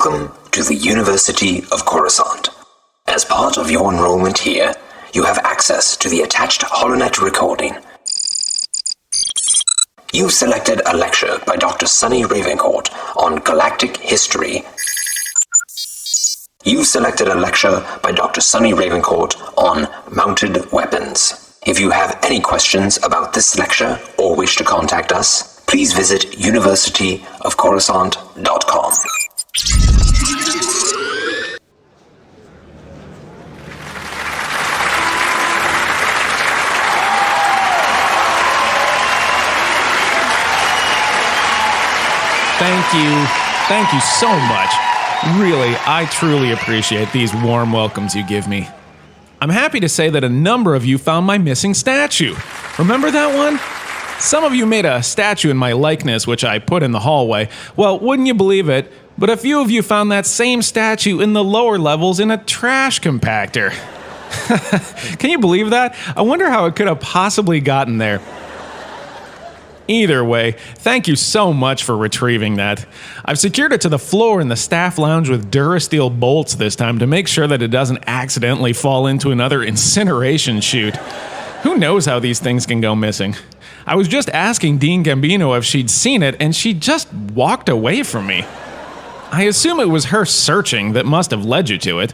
Welcome to the University of Coruscant. As part of your enrollment here, you have access to the attached HoloNet recording. You've selected a lecture by Dr. Sunny Ravencourt on galactic history. You've selected a lecture by Dr. Sunny Ravencourt on mounted weapons. If you have any questions about this lecture or wish to contact us, please visit hunters.Taught. Thank you so much. Really, I truly appreciate these warm welcomes you give me. I'm happy to say that a number of you found my missing statue. Remember that one? Some of you made a statue in my likeness, which I put in the hallway. Well, wouldn't you believe it, but a few of you found that same statue in the lower levels in a trash compactor. Can you believe that? I wonder how it could have possibly gotten there. Either way, thank you so much for retrieving that. I've secured it to the floor in the staff lounge with Durasteel bolts this time to make sure that it doesn't accidentally fall into another incineration chute. Who knows how these things can go missing? I was just asking Dean Gambino if she'd seen it, and she just walked away from me. I assume it was her searching that must have led you to it.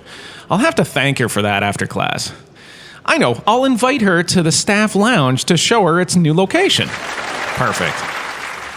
I'll have to thank her for that after class. I know, I'll invite her to the staff lounge to show her its new location. Perfect.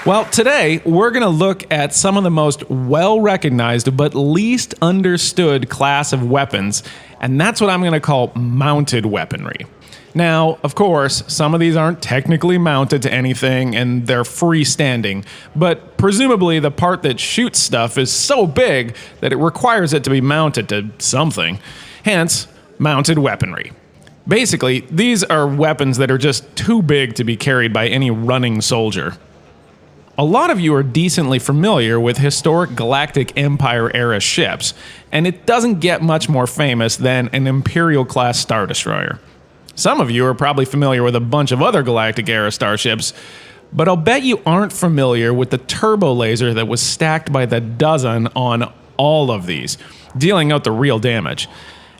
Well, today we're going to look at some of the most well-recognized but least understood class of weapons, and that's what I'm going to call mounted weaponry. Now, of course, some of these aren't technically mounted to anything and they're freestanding, but presumably the part that shoots stuff is so big that it requires it to be mounted to something. Hence, mounted weaponry. Basically, these are weapons that are just too big to be carried by any running soldier. A lot of you are decently familiar with historic Galactic Empire-era ships, and it doesn't get much more famous than an Imperial-class Star Destroyer. Some of you are probably familiar with a bunch of other Galactic-era starships, but I'll bet you aren't familiar with the turbo laser that was stacked by the dozen on all of these, dealing out the real damage.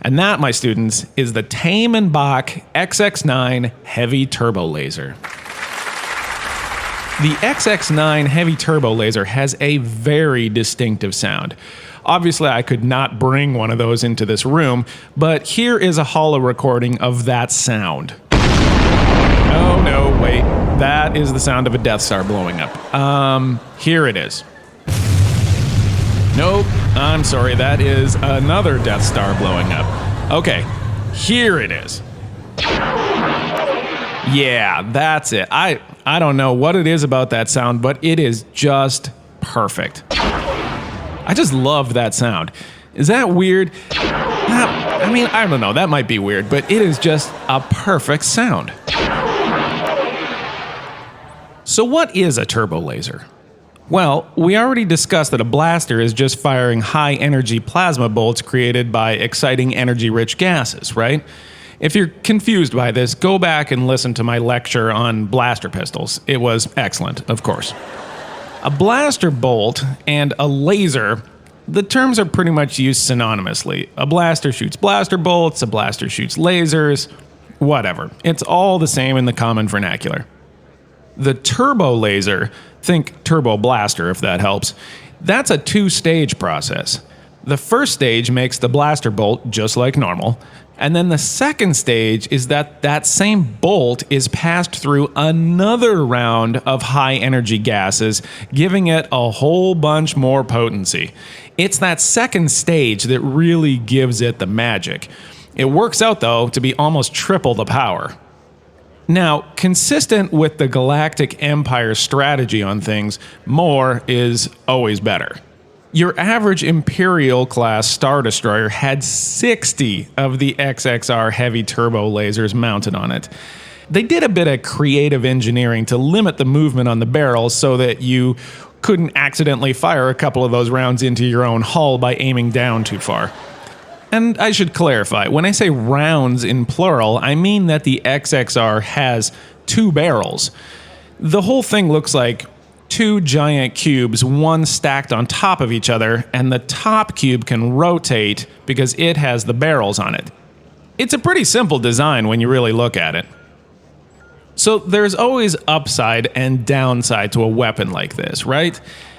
And that, my students, is the Tame & Bach XX9 Heavy Turbo Laser. The XX9 Heavy Turbo Laser has a very distinctive sound. Obviously, I could not bring one of those into this room, but here is a holo recording of that sound. Oh, no, wait. That is the sound of a Death Star blowing up. Here it is. Nope, I'm sorry, that is another Death Star blowing up. Okay, here it is. Yeah, that's it. I don't know what it is about that sound, but it is just perfect. I just love that sound. Is that weird? I mean, I don't know, that might be weird, but it is just a perfect sound. So what is a turbo laser? Well, we already discussed that a blaster is just firing high-energy plasma bolts created by exciting energy-rich gases, right? If you're confused by this, go back and listen to my lecture on blaster pistols. It was excellent, of course. A blaster bolt and a laser, the terms are pretty much used synonymously. A blaster shoots blaster bolts, a blaster shoots lasers, whatever. It's all the same in the common vernacular. The turbo laser, think turbo blaster if that helps, that's a two-stage process. The first stage makes the blaster bolt just like normal, and then the second stage is that same bolt is passed through another round of high-energy gases, giving it a whole bunch more potency. It's that second stage that really gives it the magic. It works out, though, to be almost triple the power. Now, consistent with the Galactic Empire strategy on things, more is always better. Your average Imperial-class Star Destroyer had 60 of the XXR heavy turbo lasers mounted on it. They did a bit of creative engineering to limit the movement on the barrels so that you couldn't accidentally fire a couple of those rounds into your own hull by aiming down too far. And I should clarify, when I say rounds in plural, I mean that the XXR has 2 barrels. The whole thing looks like two giant cubes, one stacked on top of each other, and the top cube can rotate because it has the barrels on it. It's a pretty simple design when you really look at it. So there's always upside and downside to a weapon like this, right?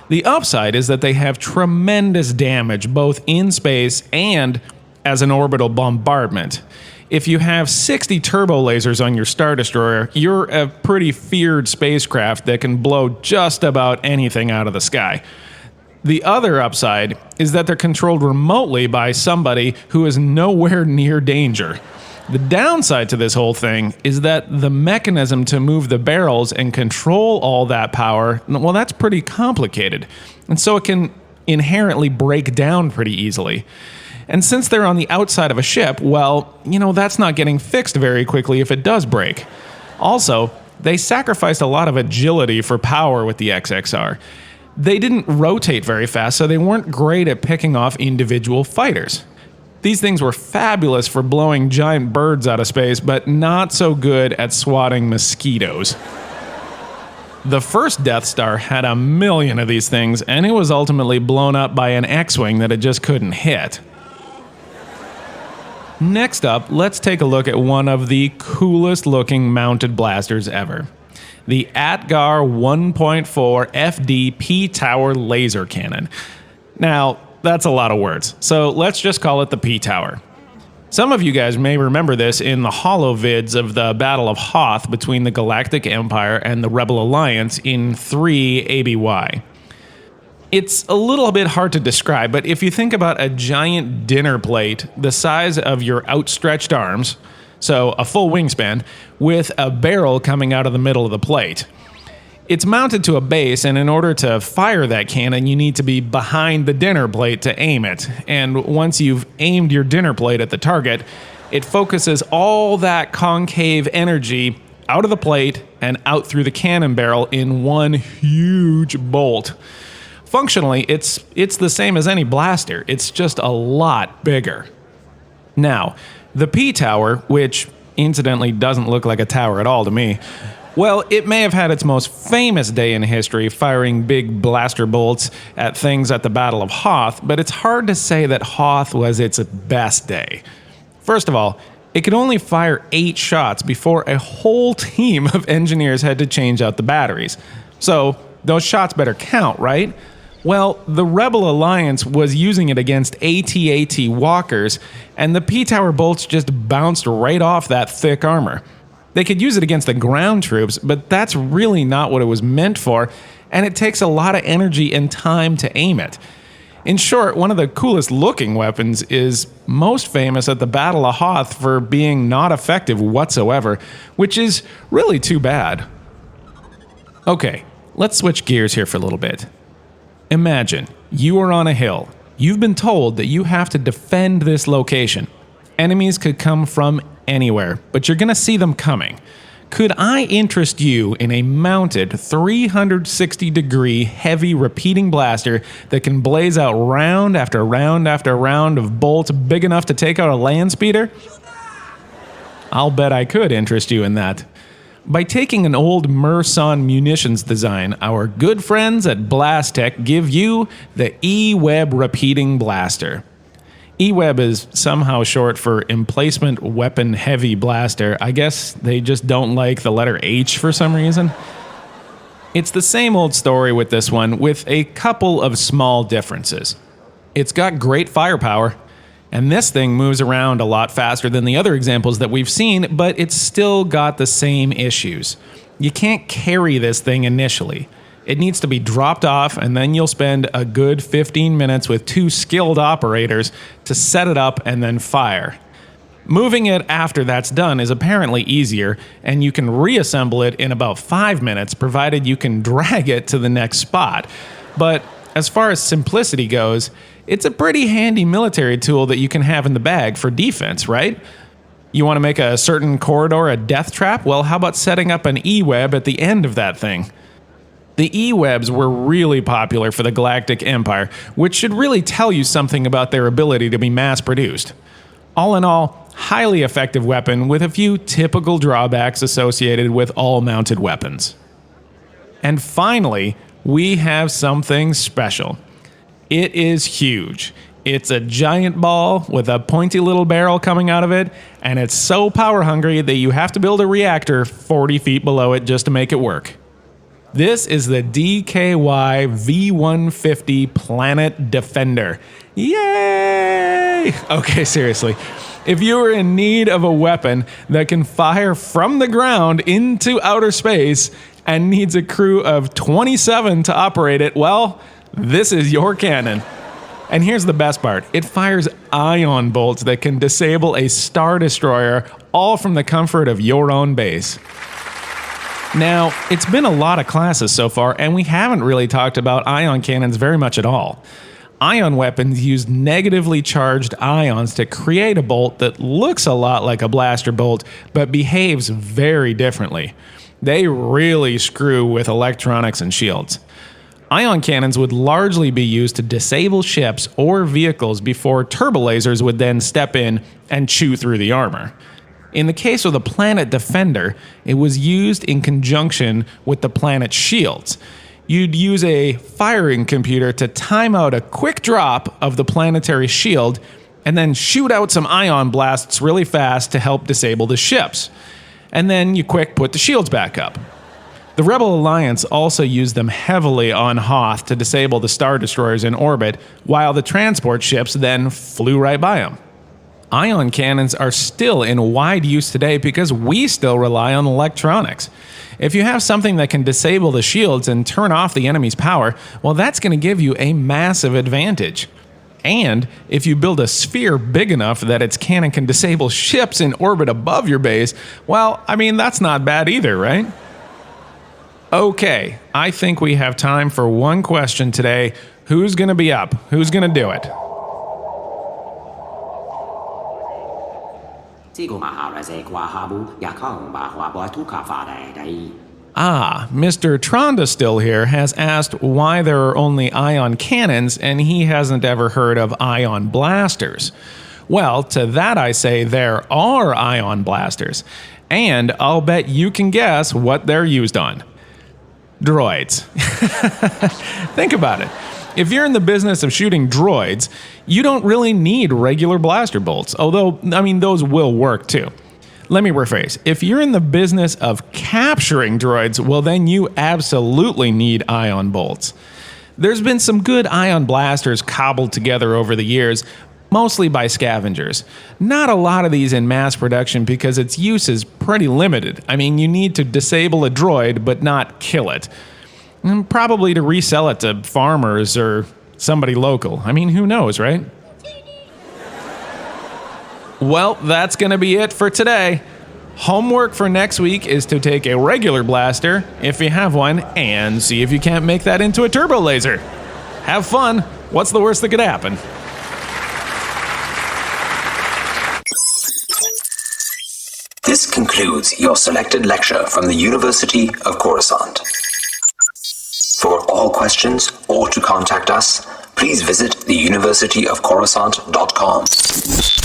The upside is that they have tremendous damage both in space and as an orbital bombardment. If you have 60 turbo lasers on your Star Destroyer, you're a pretty feared spacecraft that can blow just about anything out of the sky. The other upside is that they're controlled remotely by somebody who is nowhere near danger. The downside to this whole thing is that the mechanism to move the barrels and control all that power, well, that's pretty complicated. And so it can inherently break down pretty easily. And since they're on the outside of a ship, well, that's not getting fixed very quickly if it does break. Also, they sacrificed a lot of agility for power with the XXR. They didn't rotate very fast, so they weren't great at picking off individual fighters. These things were fabulous for blowing giant birds out of space, but not so good at swatting mosquitoes. The first Death Star had 1 million of these things, and it was ultimately blown up by an X-Wing that it just couldn't hit. Next up, let's take a look at one of the coolest looking mounted blasters ever. The Atgar 1.4 FD P-Tower laser cannon. Now, that's a lot of words, so let's just call it the P-Tower. Some of you guys may remember this in the holo vids of the Battle of Hoth between the Galactic Empire and the Rebel Alliance in 3 ABY. It's a little bit hard to describe, but if you think about a giant dinner plate the size of your outstretched arms, so a full wingspan, with a barrel coming out of the middle of the plate. It's mounted to a base, and in order to fire that cannon, you need to be behind the dinner plate to aim it. And once you've aimed your dinner plate at the target, it focuses all that concave energy out of the plate and out through the cannon barrel in one huge bolt. Functionally, it's the same as any blaster. It's just a lot bigger. Now, the P-Tower, which incidentally doesn't look like a tower at all to me, well, it may have had its most famous day in history, firing big blaster bolts at things at the Battle of Hoth, but it's hard to say that Hoth was its best day. First of all, it could only fire 8 shots before a whole team of engineers had to change out the batteries. So, those shots better count, right? Well, the Rebel Alliance was using it against AT-AT walkers, and the P-Tower bolts just bounced right off that thick armor. They could use it against the ground troops, but that's really not what it was meant for, and it takes a lot of energy and time to aim it. In short, one of the coolest looking weapons is most famous at the Battle of Hoth for being not effective whatsoever, which is really too bad. Okay, let's switch gears here for a little bit. Imagine, you are on a hill. You've been told that you have to defend this location. Enemies could come from anywhere, but you're gonna see them coming. Could I interest you in a mounted 360-degree heavy repeating blaster that can blaze out round after round after round of bolts big enough to take out a land speeder? I'll bet I could interest you in that. By taking an old Merson munitions design, our good friends at Blastech give you the E-Web Repeating Blaster. E-Web is somehow short for Emplacement Weapon Heavy Blaster. I guess they just don't like the letter H for some reason. It's the same old story with this one, with a couple of small differences. It's got great firepower, and this thing moves around a lot faster than the other examples that we've seen, but it's still got the same issues. You can't carry this thing initially. It needs to be dropped off, and then you'll spend a good 15 minutes with 2 skilled operators to set it up and then fire. Moving it after that's done is apparently easier, and you can reassemble it in about 5 minutes, provided you can drag it to the next spot. But as far as simplicity goes, it's a pretty handy military tool that you can have in the bag for defense, right? You want to make a certain corridor a death trap? Well, how about setting up an E-Web at the end of that thing? The E-Webs were really popular for the Galactic Empire, which should really tell you something about their ability to be mass-produced. All in all, highly effective weapon with a few typical drawbacks associated with all mounted weapons. And finally, we have something special. It is huge. It's a giant ball with a pointy little barrel coming out of it, and it's so power hungry that you have to build a reactor 40 feet below it just to make it work. This is the DKY V150 Planet Defender. Yay! Okay, seriously. If you are in need of a weapon that can fire from the ground into outer space and needs a crew of 27 to operate it, well, this is your cannon. And here's the best part. It fires ion bolts that can disable a Star Destroyer, all from the comfort of your own base. Now, it's been a lot of classes so far, and we haven't really talked about ion cannons very much at all. Ion weapons use negatively charged ions to create a bolt that looks a lot like a blaster bolt, but behaves very differently. They really screw with electronics and shields. Ion cannons would largely be used to disable ships or vehicles before turbolasers would then step in and chew through the armor. In the case of the Planet Defender, it was used in conjunction with the planet shields. You'd use a firing computer to time out a quick drop of the planetary shield and then shoot out some ion blasts really fast to help disable the ships. And then you quick put the shields back up. The Rebel Alliance also used them heavily on Hoth to disable the Star Destroyers in orbit, while the transport ships then flew right by them. Ion cannons are still in wide use today because we still rely on electronics. If you have something that can disable the shields and turn off the enemy's power, well, that's going to give you a massive advantage. And if you build a sphere big enough that its cannon can disable ships in orbit above your base, well, I mean, that's not bad either, right? Okay, I think we have time for one question today. Who's going to be up? Who's going to do it? Mr. Tronda still here has asked why there are only ion cannons and he hasn't ever heard of ion blasters. Well, to that I say there are ion blasters, and I'll bet you can guess what they're used on. Droids. Think about it. If you're in the business of shooting droids, you don't really need regular blaster bolts, although, I mean, those will work too. Let me rephrase. If you're in the business of capturing droids, well, then you absolutely need ion bolts. There's been some good ion blasters cobbled together over the years, mostly by scavengers. Not a lot of these in mass production because its use is pretty limited. I mean, you need to disable a droid, but not kill it. And probably to resell it to farmers or somebody local. I mean, who knows, right? Well, that's going to be it for today. Homework for next week is to take a regular blaster, if you have one, and see if you can't make that into a turbo laser. Have fun. What's the worst that could happen? This concludes your selected lecture from the University of Coruscant. For all questions or to contact us, please visit theuniversityofcoruscant.com.